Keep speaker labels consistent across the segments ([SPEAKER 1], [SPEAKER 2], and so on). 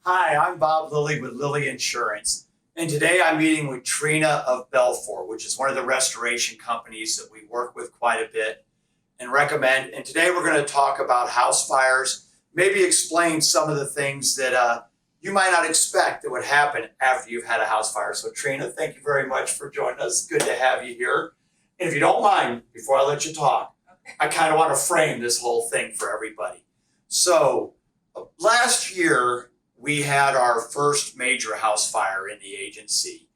[SPEAKER 1] Hi, I'm Bob Lilly with Lilly Insurance, and today I'm meeting with Trina of Belfour, which is one of the restoration companies that we work with quite a bit and recommend. And today we're going to talk about house fires, maybe explain some of the things that you might not expect that would happen after you've had a house fire. So Trina, thank you very much for joining us. Good to have you here. And if you don't mind, before I let you talk, I kind of want to frame this whole thing for everybody. So last year, we had our first major house fire in the agency.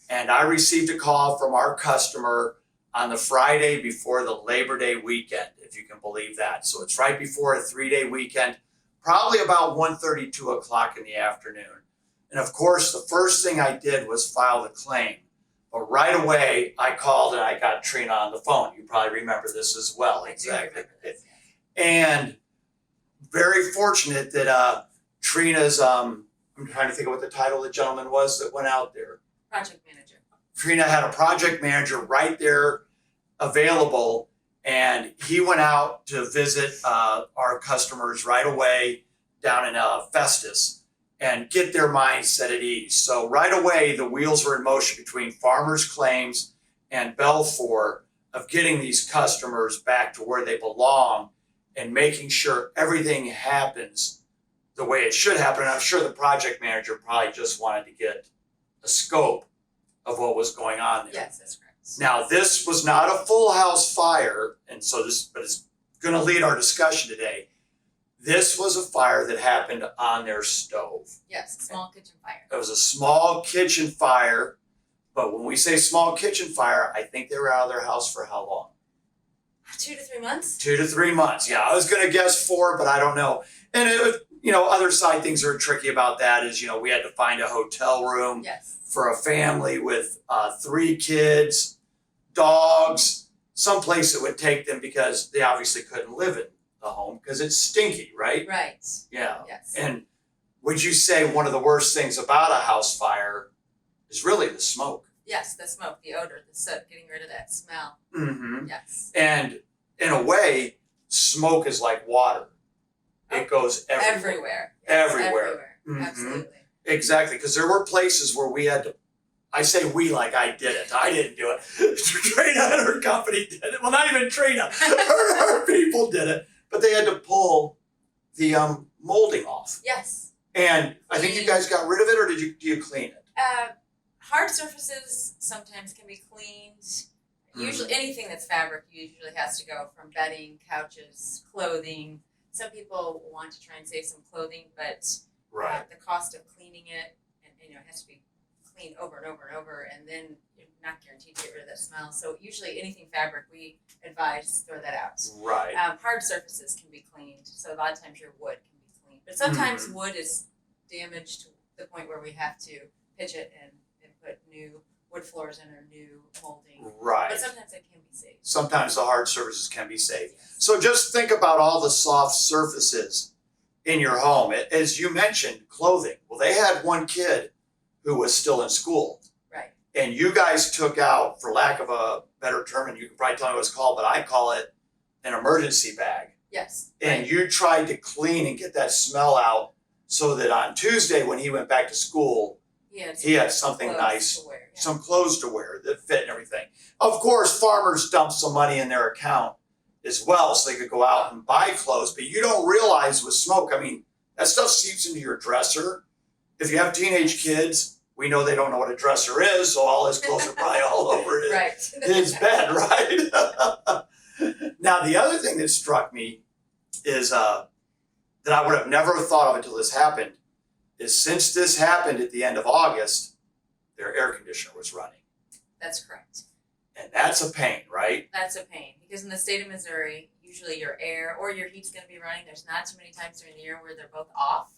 [SPEAKER 1] And I received a call from our customer on the Friday before the Labor Day weekend, if you can believe that. So it's right before a 3-day weekend, probably about 1:30, 2 o'clock in the afternoon. And of course, the first thing I did was file the claim. But right away, I called and I got Trina on the phone. You probably remember this as well. Exactly. And very fortunate that Trina's, I'm trying to think of what the title of the gentleman was that went out there.
[SPEAKER 2] Project manager.
[SPEAKER 1] Trina had a project manager right there available, and he went out to visit our customers right away down in Festus and get their minds set at ease. So right away, the wheels were in motion between Farmers Claims and Belfour of getting these customers back to where they belong and making sure everything happens the way it should happen. And I'm sure the project manager probably just wanted to get a scope of what was going on there.
[SPEAKER 2] Yes, that's correct.
[SPEAKER 1] Now, this was not a full house fire, and so but it's going to lead our discussion today. This was a fire that happened on their stove.
[SPEAKER 2] Yes, a small kitchen fire.
[SPEAKER 1] It was a small kitchen fire, but when we say small kitchen fire, I think they were out of their house for how long?
[SPEAKER 2] 2 to 3 months.
[SPEAKER 1] 2 to 3 months. Yeah, I was going to guess 4, but I don't know. And it was, other side things that are tricky about that is, we had to find a hotel room for a family with 3 kids, dogs, someplace that would take them because they obviously couldn't live in the home because it's stinky, right?
[SPEAKER 2] Right.
[SPEAKER 1] Yeah.
[SPEAKER 2] Yes.
[SPEAKER 1] And would you say one of the worst things about a house fire is really the smoke?
[SPEAKER 2] Yes, the smoke, the odor, the soot, getting rid of that smell.
[SPEAKER 1] Mm-hmm.
[SPEAKER 2] Yes.
[SPEAKER 1] And in a way, smoke is like water. It goes everywhere.
[SPEAKER 2] Yes,
[SPEAKER 1] Everywhere. Mm-hmm.
[SPEAKER 2] Absolutely.
[SPEAKER 1] Exactly, because there were places where we had to, I say we like I did it. I didn't do it. Trina and her company did it. Well, not even Trina. Her people did it. But they had to pull the molding off.
[SPEAKER 2] Yes.
[SPEAKER 1] And I think you guys got rid of it, or do you clean it?
[SPEAKER 2] Hard surfaces sometimes can be cleaned. Usually anything that's fabric usually has to go, from bedding, couches, clothing. Some people want to try and save some clothing, but the cost of cleaning it, and it has to be cleaned over and over and over, and then you're not guaranteed to get rid of that smell. So usually anything fabric, we advise throw that out.
[SPEAKER 1] Right.
[SPEAKER 2] Hard surfaces can be cleaned, so a lot of times your wood can be cleaned, but sometimes wood is damaged to the point where we have to pitch it and put new wood floors in or new molding.
[SPEAKER 1] Right.
[SPEAKER 2] But sometimes it can be saved.
[SPEAKER 1] Sometimes the hard surfaces can be saved. So just think about all the soft surfaces in your home. As you mentioned, clothing. Well, they had one kid who was still in school.
[SPEAKER 2] Right.
[SPEAKER 1] And you guys took out, for lack of a better term, and you can probably tell me what it's called, but I call it an emergency bag.
[SPEAKER 2] Yes.
[SPEAKER 1] And you tried to clean and get that smell out so that on Tuesday when he went back to school, he had something nice, some clothes to wear that fit and everything. Of course, farmers dumped some money in their account as well so they could go out and buy clothes. But you don't realize with smoke, that stuff seeps into your dresser. If you have teenage kids, we know they don't know what a dresser is, so all his clothes are probably all over his bed, right? Now, the other thing that struck me is that I would have never thought of until this happened, is since this happened at the end of August, their air conditioner was running.
[SPEAKER 2] That's correct.
[SPEAKER 1] And that's a pain, right?
[SPEAKER 2] That's a pain, because in the state of Missouri, usually your air or your heat's going to be running. There's not too many times during the year where they're both off.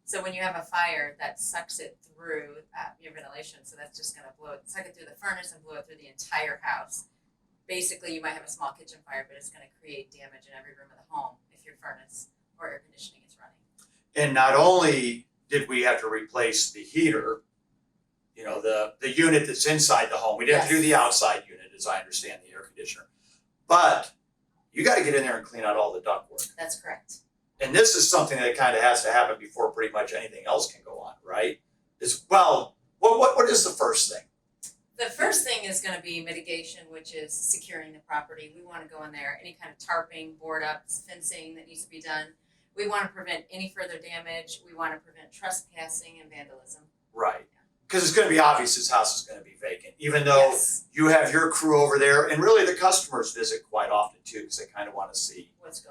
[SPEAKER 2] So when you have a fire, that sucks it through your ventilation. So that's just going to suck it through the furnace and blow it through the entire house. Basically, you might have a small kitchen fire, but it's going to create damage in every room of the home if your furnace or air conditioning is running.
[SPEAKER 1] And not only did we have to replace the heater, the unit that's inside the home. We didn't have to do the outside unit, as I understand, the air conditioner. But you got to get in there and clean out all the ductwork.
[SPEAKER 2] That's correct.
[SPEAKER 1] And this is something that kind of has to happen before pretty much anything else can go right? What is the first thing?
[SPEAKER 2] The first thing is going to be mitigation, which is securing the property. We want to go in there, any kind of tarping, board ups, fencing that needs to be done. We want to prevent any further damage. We want to prevent trespassing and vandalism.
[SPEAKER 1] Right. Because it's going to be obvious this house is going to be vacant, even though
[SPEAKER 2] Yes.
[SPEAKER 1] you have your crew over there, and really the customers visit quite often too, because they kind of want to see what's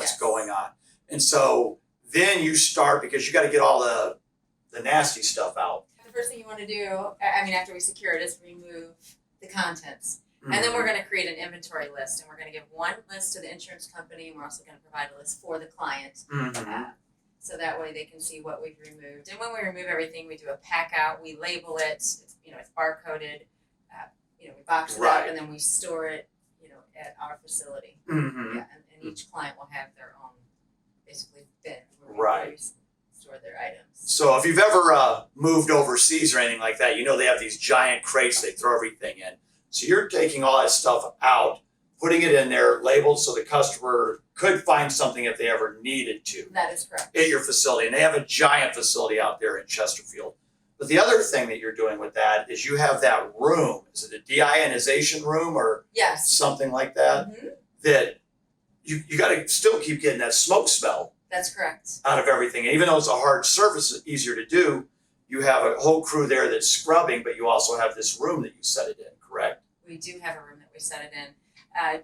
[SPEAKER 2] Yes.
[SPEAKER 1] going on. And so then you start, because you got to get all the nasty stuff out.
[SPEAKER 2] The first thing you want to do, I mean, after we secure it, is remove the contents. And then we're going to create an inventory list, and we're going to give one list to the insurance company, and we're also going to provide a list for the client.
[SPEAKER 1] Mhm.
[SPEAKER 2] So that way they can see what we've removed. And when we remove everything, we do a pack out, we label it, it's barcoded, we box it
[SPEAKER 1] Right.
[SPEAKER 2] up, and then we store it, at our facility.
[SPEAKER 1] Mhm.
[SPEAKER 2] Yeah, and each client will have their own, basically, bin where
[SPEAKER 1] Right.
[SPEAKER 2] we store their items.
[SPEAKER 1] So if you've ever moved overseas or anything like that, they have these giant crates they throw everything in. So you're taking all that stuff out, putting it in there, labeled so the customer could find something if they ever needed to
[SPEAKER 2] That is correct.
[SPEAKER 1] at your facility. And they have a giant facility out there in Chesterfield. But the other thing that you're doing with that is you have that room. Is it a deionization room or
[SPEAKER 2] Yes.
[SPEAKER 1] something like that?
[SPEAKER 2] Mhm.
[SPEAKER 1] That you got to still keep getting that smoke smell
[SPEAKER 2] That's correct.
[SPEAKER 1] out of everything. And even though it's a hard surface, it's easier to do, you have a whole crew there that's scrubbing, but you also have this room that you set it in, correct?
[SPEAKER 2] We do have a room that we set it in.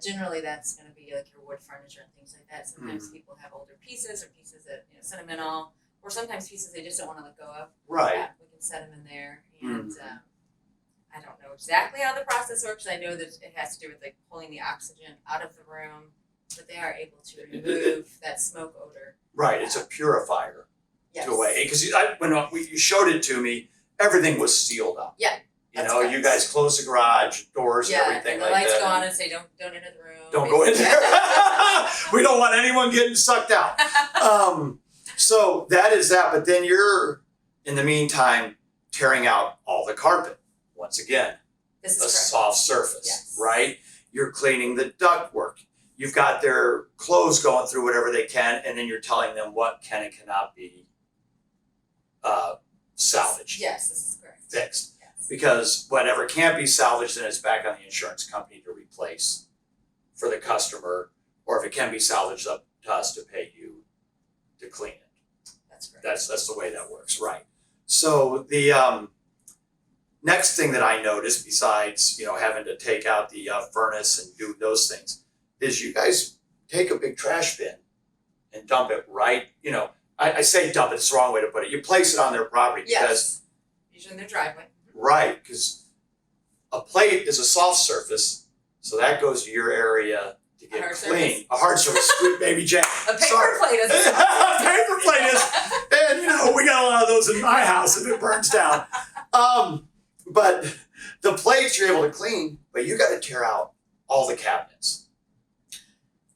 [SPEAKER 2] Generally, that's going to be like your wood furniture and things like that. Sometimes people have older pieces or pieces that sentimental, or sometimes pieces they just don't want to let go of.
[SPEAKER 1] Right.
[SPEAKER 2] We can set them in there, and I don't know exactly how the process works. I know that it has to do with like pulling the oxygen out of the room, but they are able to remove that smoke odor.
[SPEAKER 1] Right. It's a purifier
[SPEAKER 2] Yes.
[SPEAKER 1] to a way. Because when you showed it to me, everything was sealed up.
[SPEAKER 2] Yeah. That's
[SPEAKER 1] You
[SPEAKER 2] correct.
[SPEAKER 1] guys close the garage doors and everything
[SPEAKER 2] and the
[SPEAKER 1] like
[SPEAKER 2] lights
[SPEAKER 1] that.
[SPEAKER 2] go on and say don't enter the room.
[SPEAKER 1] Don't go in there. We don't want anyone getting sucked out. So that is that. But then you're, in the meantime, tearing out all the carpet. Once again,
[SPEAKER 2] This is
[SPEAKER 1] a
[SPEAKER 2] correct.
[SPEAKER 1] soft surface,
[SPEAKER 2] Yes.
[SPEAKER 1] right? You're cleaning the ductwork. You've got their clothes going through whatever they can, and then you're telling them what can and cannot be salvaged,
[SPEAKER 2] Yes, this is correct.
[SPEAKER 1] fixed.
[SPEAKER 2] Yes.
[SPEAKER 1] Because whatever can't be salvaged, then it's back on the insurance company to replace for the customer, or if it can be salvaged, up to us to pay you to clean it.
[SPEAKER 2] That's correct.
[SPEAKER 1] That's the way that works, right? So the next thing that I noticed, besides having to take out the furnace and do those things, is you guys take a big trash bin and dump it right. I say dump it, it's the wrong way to put it. You place it on their property because
[SPEAKER 2] Yes. Usually in their driveway.
[SPEAKER 1] right, because a plate is a soft surface, so that goes to your area to get
[SPEAKER 2] hard
[SPEAKER 1] clean.
[SPEAKER 2] surface.
[SPEAKER 1] A hard surface, sweet baby Jane.
[SPEAKER 2] A paper
[SPEAKER 1] Sorry.
[SPEAKER 2] plate is
[SPEAKER 1] A paper plate is. And we got a lot of those in my house if it burns down. But the plates you're able to clean, but you got to tear out all the cabinets,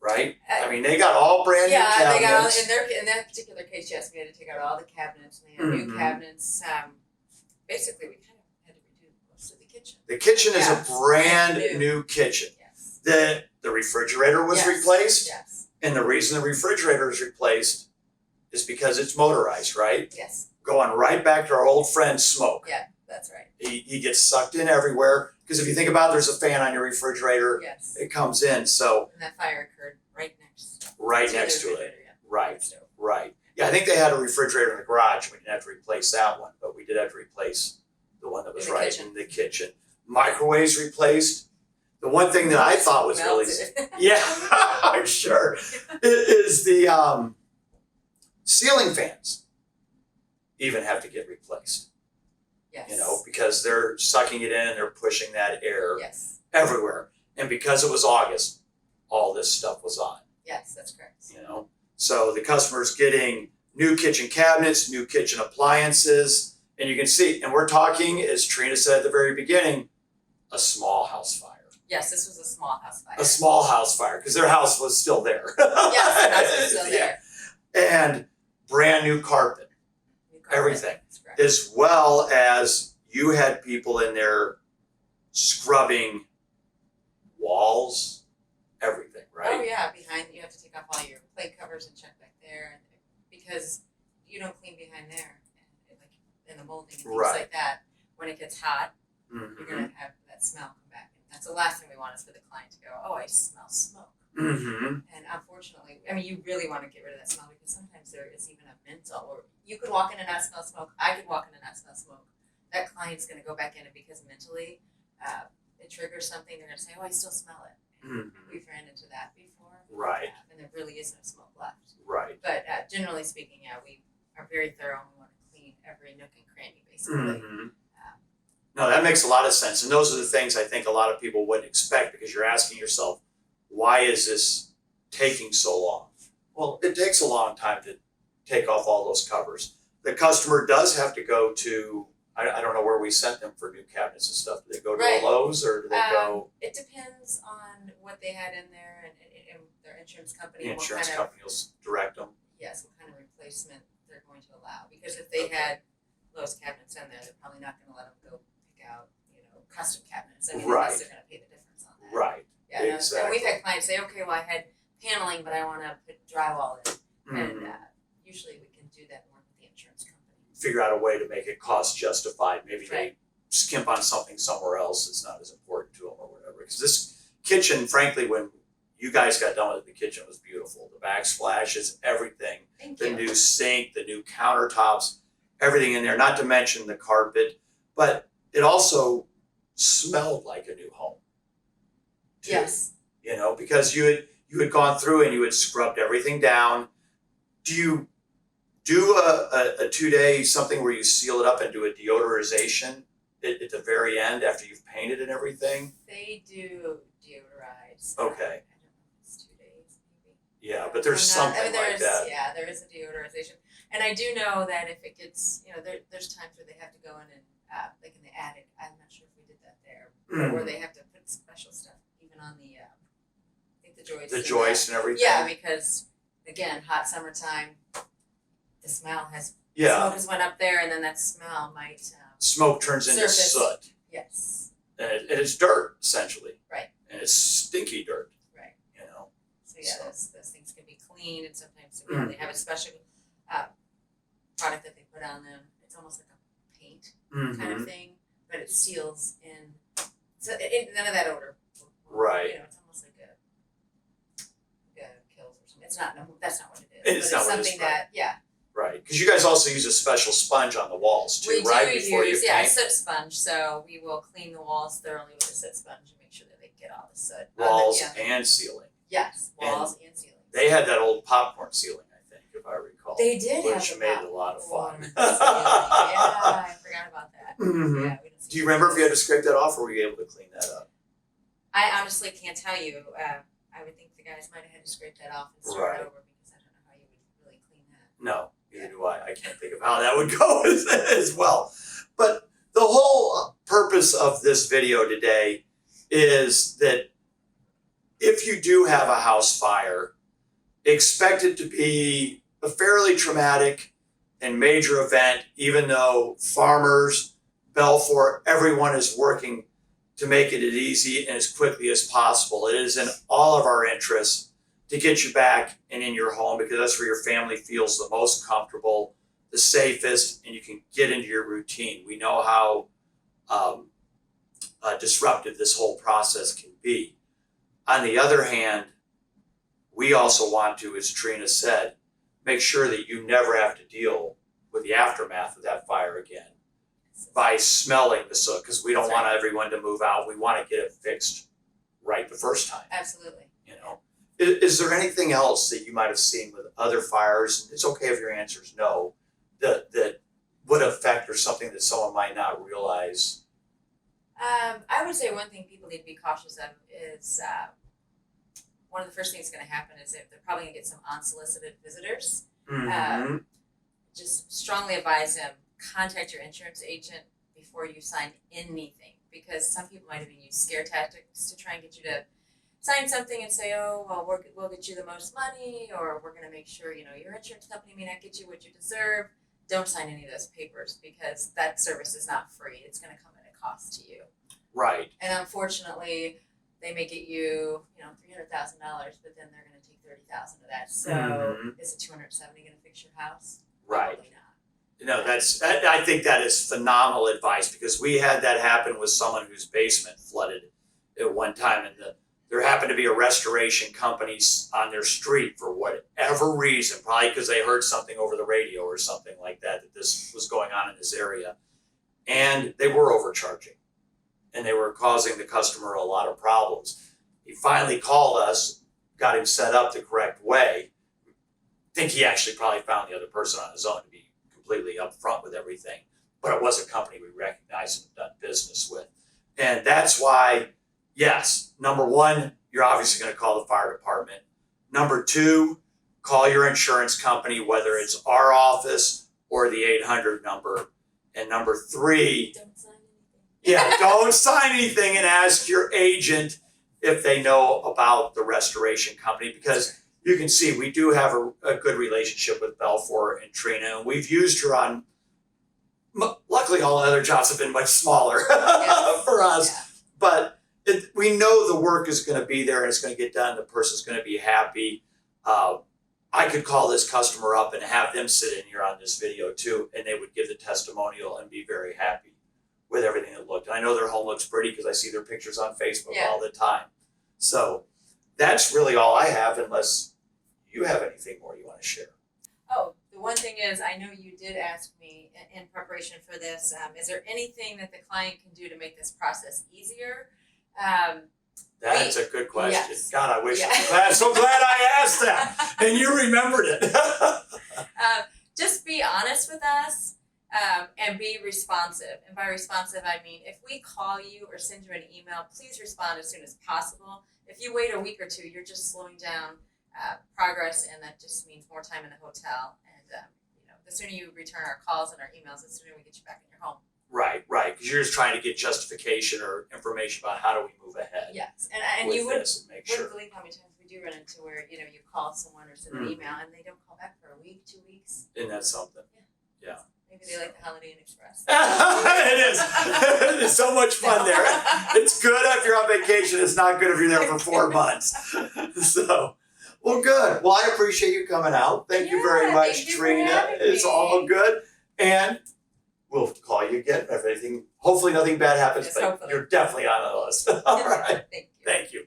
[SPEAKER 1] right? I mean, they got all brand new
[SPEAKER 2] Yeah,
[SPEAKER 1] cabinets.
[SPEAKER 2] they got all, in that particular case, yes, we had to take out all the cabinets, and they had new
[SPEAKER 1] Mhm.
[SPEAKER 2] cabinets. Basically, we kind of had to redo most of the kitchen.
[SPEAKER 1] The kitchen is
[SPEAKER 2] Yes.
[SPEAKER 1] a brand
[SPEAKER 2] New.
[SPEAKER 1] new kitchen.
[SPEAKER 2] Yes.
[SPEAKER 1] The refrigerator was
[SPEAKER 2] Yes.
[SPEAKER 1] replaced,
[SPEAKER 2] Yes.
[SPEAKER 1] and the reason the refrigerator is replaced is because it's motorized, right?
[SPEAKER 2] Yes.
[SPEAKER 1] Going right back to our old friend Smoke.
[SPEAKER 2] Yeah, that's right.
[SPEAKER 1] He gets sucked in everywhere because if you think about it, there's a fan on your refrigerator,
[SPEAKER 2] Yes.
[SPEAKER 1] it comes in. So
[SPEAKER 2] And that fire occurred right next
[SPEAKER 1] next
[SPEAKER 2] the
[SPEAKER 1] to it.
[SPEAKER 2] refrigerator, yeah.
[SPEAKER 1] Right.
[SPEAKER 2] So,
[SPEAKER 1] Right. Yeah, I think they had a refrigerator in the garage. We didn't have to replace that one, but we did have to replace the one that was
[SPEAKER 2] In the
[SPEAKER 1] right
[SPEAKER 2] kitchen.
[SPEAKER 1] in the kitchen. Microwaves replaced. The one thing that I thought was really
[SPEAKER 2] melted.
[SPEAKER 1] yeah, I'm sure is the ceiling fans even have to get replaced.
[SPEAKER 2] Yes.
[SPEAKER 1] Because they're sucking it in and they're pushing that air
[SPEAKER 2] Yes.
[SPEAKER 1] everywhere. And because it was August, all this stuff was on.
[SPEAKER 2] Yes, that's correct.
[SPEAKER 1] So the customer's getting new kitchen cabinets, new kitchen appliances, and you can see, and we're talking, as Trina said at the very beginning, a small house fire.
[SPEAKER 2] Yes, this was a small house fire.
[SPEAKER 1] A small house fire, because their house was still there.
[SPEAKER 2] Yes, the house was still there.
[SPEAKER 1] Yeah. And brand new carpet,
[SPEAKER 2] New carpet.
[SPEAKER 1] everything.
[SPEAKER 2] That's correct.
[SPEAKER 1] as well as you had people in there scrubbing walls, everything, right?
[SPEAKER 2] Oh yeah, behind you have to take off all your plate covers and check back there, and because you don't clean behind there, and molding and things
[SPEAKER 1] Right.
[SPEAKER 2] like that, when it gets hot, you're
[SPEAKER 1] Mhm.
[SPEAKER 2] gonna have that smell come back. And that's the last thing we want is for the client to go, oh, I smell smoke.
[SPEAKER 1] Mhm.
[SPEAKER 2] And unfortunately, I mean, you really want to get rid of that smell because sometimes there is even a menthol, or you could walk in and not smell smoke. I could walk in and not smell smoke. That client's going to go back in, and because mentally it triggers something, they're going to say, "Oh, I still smell it."
[SPEAKER 1] Mhm.
[SPEAKER 2] We've ran into that before,
[SPEAKER 1] Right.
[SPEAKER 2] and there really is no smoke left.
[SPEAKER 1] Right.
[SPEAKER 2] But generally speaking, yeah, we are very thorough and we want to clean every nook and cranny, basically.
[SPEAKER 1] Mhm. No, that makes a lot of sense. And those are the things I think a lot of people wouldn't expect because you're asking yourself, why is this taking so long? Well, it takes a long time to take off all those covers. The customer does have to go to, I don't know where we sent them for new cabinets and stuff. Do they go to
[SPEAKER 2] Right.
[SPEAKER 1] a Lowe's or do they go,
[SPEAKER 2] It depends on what they had in there and their insurance company.
[SPEAKER 1] the
[SPEAKER 2] and what
[SPEAKER 1] insurance
[SPEAKER 2] kind of,
[SPEAKER 1] company will direct them?
[SPEAKER 2] yes, what kind of replacement they're going to allow. Because if they
[SPEAKER 1] Okay.
[SPEAKER 2] had Lowe's cabinets in there, they're probably not going to let them go pick out, custom cabinets. I mean,
[SPEAKER 1] Right.
[SPEAKER 2] unless they're going to pay the difference on that.
[SPEAKER 1] Right.
[SPEAKER 2] Yeah, and we've
[SPEAKER 1] Exactly.
[SPEAKER 2] had clients say, okay, well, I had paneling, but I want to put drywall in.
[SPEAKER 1] Mhm.
[SPEAKER 2] And usually we can do that and work with the insurance company.
[SPEAKER 1] Figure out a way to make it cost justified. Maybe they
[SPEAKER 2] Right.
[SPEAKER 1] skimp on something somewhere else that's not as important to them or whatever. Because this kitchen, frankly, when you guys got done with the kitchen, it was beautiful. The backsplashes, everything,
[SPEAKER 2] Thank
[SPEAKER 1] the
[SPEAKER 2] you.
[SPEAKER 1] new sink, the new countertops, everything in there. Not to mention the carpet, but it also smelled like a new home. too.
[SPEAKER 2] Yes.
[SPEAKER 1] Because you had gone through and you had scrubbed everything down. Do you do a 2-day something where you seal it up and do a deodorization at the very end after you've painted and everything?
[SPEAKER 2] They do deodorize.
[SPEAKER 1] Okay.
[SPEAKER 2] I don't know if it's 2 days, maybe.
[SPEAKER 1] Yeah, but there's something like that.
[SPEAKER 2] Yeah, there is a deodorization. And I do know that if it gets, there's times where they have to go in and, like in the attic, I'm not sure if we did that there, but where they have to put special stuff even on the, I think the joists.
[SPEAKER 1] The joist and everything.
[SPEAKER 2] Yeah, because again, hot summertime, the smell has,
[SPEAKER 1] Yeah.
[SPEAKER 2] smoke has went up there and then that smell might,
[SPEAKER 1] Smoke turns into
[SPEAKER 2] surface.
[SPEAKER 1] soot.
[SPEAKER 2] yes,
[SPEAKER 1] And it's dirt, essentially.
[SPEAKER 2] Right.
[SPEAKER 1] And it's stinky dirt.
[SPEAKER 2] right. So yeah,
[SPEAKER 1] So-
[SPEAKER 2] those things can be cleaned, and sometimes they have a special product that they put on them. It's almost like a paint kind of thing, but it seals in. So none of that odor.
[SPEAKER 1] Right.
[SPEAKER 2] It's almost like a kills or something. It's not. No, that's not what it is.
[SPEAKER 1] It's
[SPEAKER 2] but
[SPEAKER 1] not what it is,
[SPEAKER 2] something
[SPEAKER 1] right.
[SPEAKER 2] that
[SPEAKER 1] Right. Because you guys also use a special sponge on the walls too,
[SPEAKER 2] we
[SPEAKER 1] right?
[SPEAKER 2] do
[SPEAKER 1] Before
[SPEAKER 2] use
[SPEAKER 1] you
[SPEAKER 2] a
[SPEAKER 1] paint.
[SPEAKER 2] soot sponge. So we will clean the walls thoroughly with a soot sponge and make sure that they get all the soot.
[SPEAKER 1] Walls
[SPEAKER 2] Yeah.
[SPEAKER 1] and ceiling.
[SPEAKER 2] Yes, walls and ceilings.
[SPEAKER 1] They had that old popcorn ceiling, I think, if I recall.
[SPEAKER 2] They did have
[SPEAKER 1] which
[SPEAKER 2] the
[SPEAKER 1] made it a lot of
[SPEAKER 2] popcorn
[SPEAKER 1] fun.
[SPEAKER 2] ceiling. Yeah, I forgot about that.
[SPEAKER 1] Mhm.
[SPEAKER 2] Yeah, we didn't see
[SPEAKER 1] Do you remember if you had to scrape that off, or were you able to clean that up?
[SPEAKER 2] I honestly can't tell you. I would think the guys might have had to scrape that off and start
[SPEAKER 1] Right.
[SPEAKER 2] over because I don't know how you would really clean that.
[SPEAKER 1] No, neither do I. I can't think of how that would go as well. But the whole purpose of this video today is that if you do have a house fire, expect it to be a fairly traumatic and major event, even though farmers, Belfour, everyone is working to make it as easy and as quickly as possible. It is in all of our interests to get you back and in your home because that's where your family feels the most comfortable, the safest, and you can get into your routine. We know how disruptive this whole process can be. On the other hand, we also want to, as Trina said, make sure that you never have to deal with the aftermath of that fire again by smelling the soot, because we don't
[SPEAKER 2] That's
[SPEAKER 1] want
[SPEAKER 2] right.
[SPEAKER 1] everyone to move out. We want to get it fixed right the first time.
[SPEAKER 2] Absolutely.
[SPEAKER 1] Is there anything else that you might have seen with other fires? It's okay if your answer is no, that would affect or something that someone might not realize.
[SPEAKER 2] I would say one thing people need to be cautious of is one of the first things that's going to happen is if they're probably going to get some unsolicited visitors.
[SPEAKER 1] Mm-hmm.
[SPEAKER 2] Just strongly advise them, contact your insurance agent before you sign anything, because some people might even use scare tactics to try and get you to sign something and say, oh, well, we'll get you the most money, or we're going to make sure, your insurance company may not get you what you deserve. Don't sign any of those papers because that service is not free. It's going to come at a cost to you.
[SPEAKER 1] Right.
[SPEAKER 2] And unfortunately, they may get you, $300,000, but then they're going to take $30,000 of that. So
[SPEAKER 1] Mhm.
[SPEAKER 2] is it $270 going to fix your house?
[SPEAKER 1] Right.
[SPEAKER 2] Probably not.
[SPEAKER 1] I think that is phenomenal advice, because we had that happen with someone whose basement flooded at one time, and there happened to be a restoration company on their street for whatever reason, probably because they heard something over the radio or something like that this was going on in this area, and they were overcharging, and they were causing the customer a lot of problems. He finally called us, got him set up the correct way. I think he actually probably found the other person on his own, to be completely upfront with everything, but it was a company we recognized and have done business with. And that's why, yes, number one, you're obviously going to call the fire department. Number two, call your insurance company, whether it's our office or the 800 number. And number three,
[SPEAKER 2] Don't sign anything.
[SPEAKER 1] don't sign anything, and ask your agent if they know about the restoration company, because you can see we do have a good relationship with Belfour and Trina, and we've used her on, luckily all the other jobs have been much smaller
[SPEAKER 2] Yes.
[SPEAKER 1] for us,
[SPEAKER 2] Yeah.
[SPEAKER 1] but we know the work is going to be there and it's going to get done. The person's going to be happy. I could call this customer up and have them sit in here on this video too, and they would give the testimonial and be very happy with everything that looked. And I know their home looks pretty because I see their pictures on Facebook
[SPEAKER 2] Yeah.
[SPEAKER 1] all the time. So that's really all I have, unless you have anything more you want to share.
[SPEAKER 2] Oh, the one thing is, I know you did ask me in preparation for this, is there anything that the client can do to make this process easier?
[SPEAKER 1] That's a good question.
[SPEAKER 2] Yes.
[SPEAKER 1] God, I wish.
[SPEAKER 2] Yeah.
[SPEAKER 1] I'm so glad I asked that, and you remembered it.
[SPEAKER 2] Just be honest with us, and be responsive. And by responsive, I mean, if we call you or send you an email, please respond as soon as possible. If you wait a week or two, you're just slowing down progress, and that just means more time in the hotel. And the sooner you return our calls and our emails, the sooner we get you back in your home.
[SPEAKER 1] Right, because you're just trying to get justification or information about how do we move ahead.
[SPEAKER 2] Yes, and
[SPEAKER 1] with
[SPEAKER 2] you would
[SPEAKER 1] this and make
[SPEAKER 2] wouldn't
[SPEAKER 1] sure.
[SPEAKER 2] believe how many times we do run into where you call someone or send an email and they don't call back for a week, 2 weeks.
[SPEAKER 1] Isn't that something?
[SPEAKER 2] Maybe they like the Holiday Inn Express.
[SPEAKER 1] It is. It's so much fun there. It's good if you're on vacation. It's not good if you're there for 4 months. So, well, good. Well, I appreciate you coming out. Thank you very
[SPEAKER 2] Yeah,
[SPEAKER 1] much,
[SPEAKER 2] thank you for
[SPEAKER 1] Trina.
[SPEAKER 2] having
[SPEAKER 1] It's
[SPEAKER 2] me.
[SPEAKER 1] all good. And we'll call you again if anything. Hopefully nothing bad happens,
[SPEAKER 2] Yes,
[SPEAKER 1] but
[SPEAKER 2] hopefully.
[SPEAKER 1] you're definitely on the list. All right.
[SPEAKER 2] Thank you.
[SPEAKER 1] Thank you.